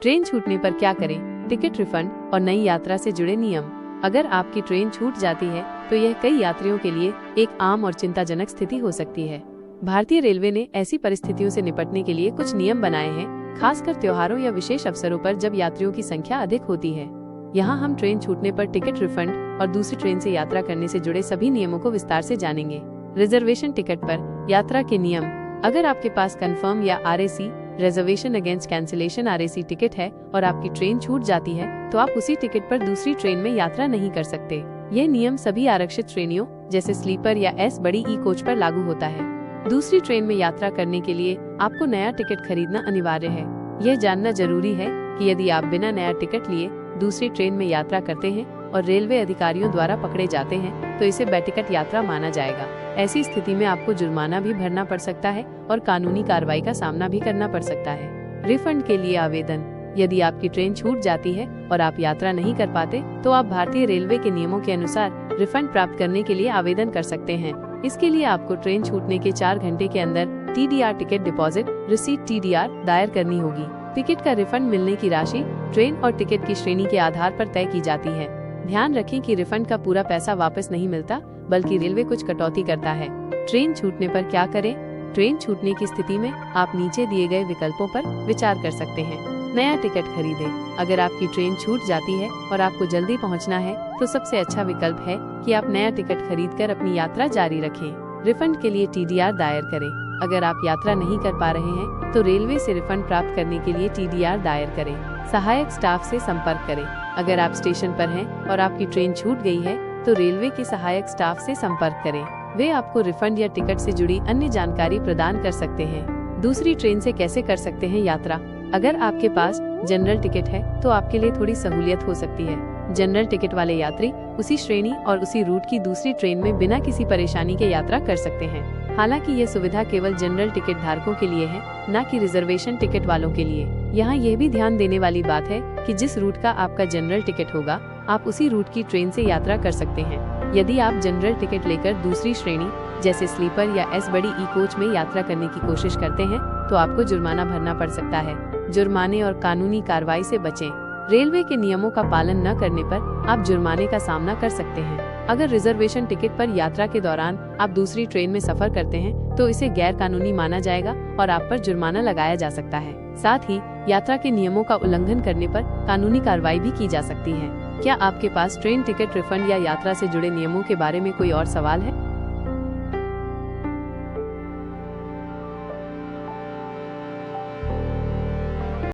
Train छूटने पर क्या करें, टिकट रिफंड और नई यात्रा से जुड़े नियम। अगर आपकी ट्रेन छूट जाती है तो यह कई यात्रियों के लिए एक आम और चिंताजनक स्थिति हो सकती है। भारतीय रेलवे ने ऐसी परिस्थितियों से निपटने के लिए कुछ नियम बनाए हैं, खासकर त्योहारों या विशेष अवसरों पर जब यात्रियों की संख्या अधिक होती है। यहाँ हम ट्रेन छूटने पर टिकट रिफंड और दूसरी ट्रेन से यात्रा करने से जुड़े सभी नियमों को विस्तार से जानेंगे। रिजर्वेशन टिकट पर यात्रा के नियम। अगर आपके पास कंफर्म या RAC reservation against cancellation RAC ticket है और आपकी ट्रेन छूट जाती है तो आप उसी टिकट पर दूसरी ट्रेन में यात्रा नहीं कर सकते। यह नियम सभी आरक्षित श्रेणियों जैसे स्लीपर या S बड़ी E कोच पर लागू होता है। दूसरी ट्रेन में यात्रा करने के लिए आपको नया टिकट खरीदना अनिवार्य है। यह जानना जरूरी है कि यदि आप बिना नया टिकट लिए दूसरी ट्रेन में यात्रा करते हैं और रेलवे अधिकारियों द्वारा पकड़े जाते हैं तो इसे बेटिकट यात्रा माना जाएगा। ऐसी स्थिति में आपको जुर्माना भी भरना पड़ सकता है और कानूनी कार्रवाई का सामना भी करना पड़ सकता है। रिफंड के लिए आवेदन। यदि आपकी ट्रेन छूट जाती है और आप यात्रा नहीं कर पाते तो आप भारतीय रेलवे के नियमों के अनुसार रिफंड प्राप्त करने के लिए आवेदन कर सकते हैं। इसके लिए आपको ट्रेन छूटने के 4 घंटे के अंदर TDR ticket deposit receipt TDR दायर करनी होगी। टिकट का रिफंड मिलने की राशि ट्रेन और टिकट की श्रेणी के आधार पर तय की जाती है। ध्यान रखें कि रिफंड का पूरा पैसा वापस नहीं मिलता, बल्कि रेलवे कुछ कटौती करता है। ट्रेन छूटने पर क्या करें? ट्रेन छूटने की स्थिति में आप नीचे दिए गए विकल्पों पर विचार कर सकते हैं। नया टिकट खरीदें। अगर आपकी ट्रेन छूट जाती है और आपको जल्दी पहुंचना है तो सबसे अच्छा विकल्प है कि आप नया टिकट खरीदकर अपनी यात्रा जारी रखें। रिफंड के लिए TDR दायर करें। अगर आप यात्रा नहीं कर पा रहे हैं तो रेलवे से रिफंड प्राप्त करने के लिए TDR दायर करें। सहायक स्टाफ से संपर्क करें। अगर आप स्टेशन पर हैं और आपकी ट्रेन छूट गई है तो रेलवे के सहायक स्टाफ से संपर्क करें। वे आपको रिफंड या टिकट से जुड़ी अन्य जानकारी प्रदान कर सकते हैं। दूसरी ट्रेन से कैसे कर सकते हैं यात्रा? अगर आपके पास जनरल टिकट है तो आपके लिए थोड़ी सहूलियत हो सकती है। जनरल टिकट वाले यात्री उसी श्रेणी और उसी रूट की दूसरी ट्रेन में बिना किसी परेशानी के यात्रा कर सकते हैं। हालांकि यह सुविधा केवल जनरल टिकट धारकों के लिए है, न कि रिजर्वेशन टिकट वालों के लिए। यहाँ यह भी ध्यान देने वाली बात है कि जिस रूट का आपका जनरल टिकट होगा, आप उसी रूट की ट्रेन से यात्रा कर सकते हैं। यदि आप जनरल टिकट लेकर दूसरी श्रेणी जैसे स्लीपर या S बड़ी E कोच में यात्रा करने की कोशिश करते हैं तो आपको जुर्माना भरना पड़ सकता है। जुर्माने और कानूनी कार्रवाई से बचें। रेलवे के नियमों का पालन न करने पर आप जुर्माने का सामना कर सकते हैं। अगर रिजर्वेशन टिकट पर यात्रा के दौरान आप दूसरी ट्रेन में सफर करते हैं तो इसे गैर कानूनी माना जाएगा और आप पर जुर्माना लगाया जा सकता है। साथ ही यात्रा के नियमों का उल्लंघन करने पर कानूनी कार्रवाई भी की जा सकती है। क्या आपके पास ट्रेन टिकट रिफंड या यात्रा से जुड़े नियमों के बारे में कोई और सवाल है?